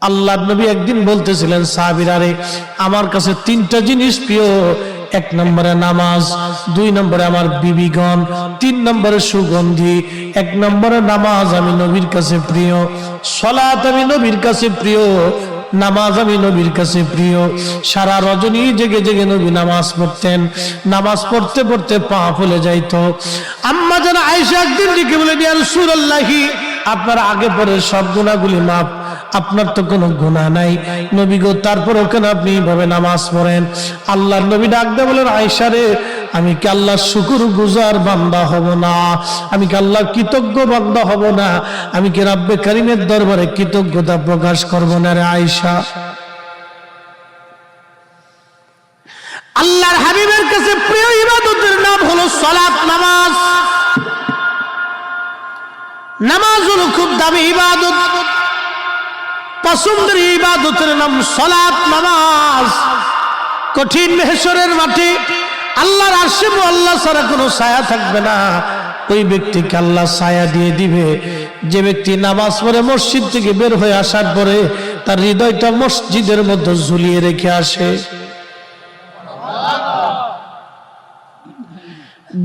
আল্লাহর নবী একদিন বলতেছিলেন সাহাবীরা রে আমার কাছে তিনটা জিনিস প্রিয়, এক নম্বরে নামাজ, দুই নম্বরে আমার বিবিগণ, তিন নম্বরে সুগন্ধি। এক নম্বরে নামাজ আমি নবীর কাছে প্রিয়, সালাত আমি নবীর কাছে প্রিয়, নামাজ আমি নবীর কাছে প্রিয়। সারা রজনী জেগে জেগে নবী নামাজ পড়তেন, নামাজ পড়তে পড়তে পা ফুলে যাইতো। আম্মা জান আয়েশা একদিন ডেকে বলেন ইয়া রাসূলুল্লাহ আপনার আগে পরে সব গুনাহগুলি মাফ, আপনার তো কোনো গুনাহ নাই নবী গো, তারপর ওখানে আপনি এইভাবে নামাজ পড়েন। আল্লাহর নবী ডাক দিয়ে বলেন আয়েশা রে আমি কি আল্লাহর শুকরগুজার বান্দা হব না? আমি কি আল্লাহর কৃতজ্ঞ বান্দা হব না? আমি কি রব্বে কারীমের দরবারে কৃতজ্ঞতা প্রকাশ করব না রে আয়েশা? আল্লাহর হাবিবের কাছে প্রিয় ইবাদতের নাম হলো সালাত, নামাজ। নামাজ হলো খুব দামি ইবাদত, পছন্দের ইবাদতের নাম সালাত, নামাজ। কঠিন মেহশরের মাঠে আল্লাহর আরশে আল্লাহ ছাড়া কোনো ছায়া থাকবে না, ওই ব্যক্তিকে আল্লাহ ছায়া দিয়ে দিবে যে ব্যক্তি নামাজ পড়ে মসজিদ থেকে বের হয়ে আসার পরে তার হৃদয়টা মসজিদের মধ্যে ঝুলিয়ে রেখে আসে।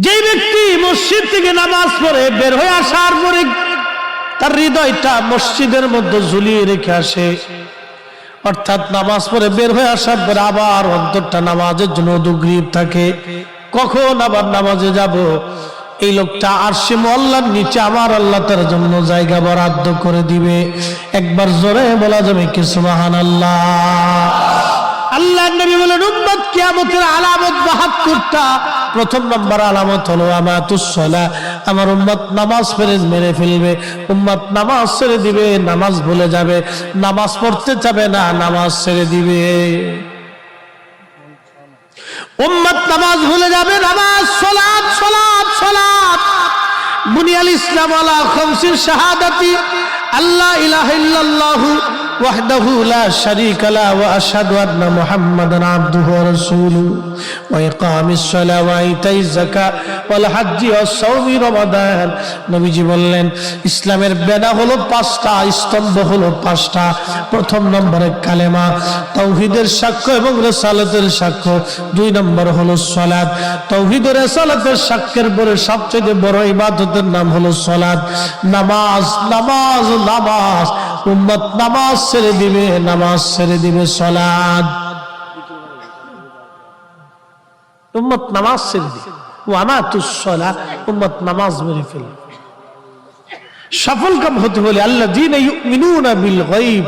যে ব্যক্তি মসজিদ থেকে নামাজ পড়ে বের হয়ে আসার পরে তার হৃদয়টা মসজিদের মধ্যে ঝুলিয়ে রেখে আসে, অর্থাৎ নামাজ পড়ে বের হয়ে আসার পরে আবার অন্তরটা নামাজের জন্য উদগ্রীব থাকে, কখন আবার নামাজে যাব। এই লোকটা আরশে আল্লাহর নিচে আমার আল্লাহ তার জন্য জায়গা বরাদ্দ করে দিবে। একবার জোরে বলা যাবে কি সুবহানাল্লাহ। আল্লাহর নবী বলেন উম্মত কিয়ামতের আলামত ৭২টা। প্রথম নম্বর আলামত হলো আমাতুস সালাহ, আমার উম্মত নামাজ মেরে ফেলবে, উম্মত নামাজ ছেড়ে দিবে, নামাজ ভুলে যাবে, নামাজ পড়তে যাবে না, নামাজ ছেড়ে দিবে। উম্মত নামাজ ভুলে যাবে, নামাজ, সালাত সালাত সালাত। বুনিয়াল ইসলাম আলা খামসিন শাহাদাতি আল্লা ইলাহা ইল্লাল্লাহু ওয়াহদাহু লা শারীকা লাহু ওয়া আশহাদু আন্না মুহাম্মাদান আবদুহু ওয়া রাসূলুহু ওয়া ইকামিস সালাহ ওয়া ইতাইজ যাকাত ওয়াল হজ্জি ওয়াস সাওমি রমাদান। নবীজি বললেন ইসলামের বেড়া হলো ৫টা, স্তম্ভ হলো ৫টা। প্রথম নম্বরে কালেমা, তাওহীদের সাক্ষ্য এবং রিসালাতের সাক্ষ্য। দুই নম্বর হলো সালাত, তাওহীদ ও রিসালাতের সাক্ষ্যের পরে সবচেয়ে বড় ইবাদতের নাম হলো সালাত, নামাজ। নামাজ নামাজ, উম্মত নামাজ ছেড়ে দিবে, নামাজ ছেড়ে দিবে, সালাত। উম্মত নামাজ ছেড়ে দিবে, ওয়ামাতুস সালাহ, উম্মত নামাজ মেরে ফেলে। সফল কাম হতে হলে আল্লাযীনা ইউমিনুনা বিল গায়ব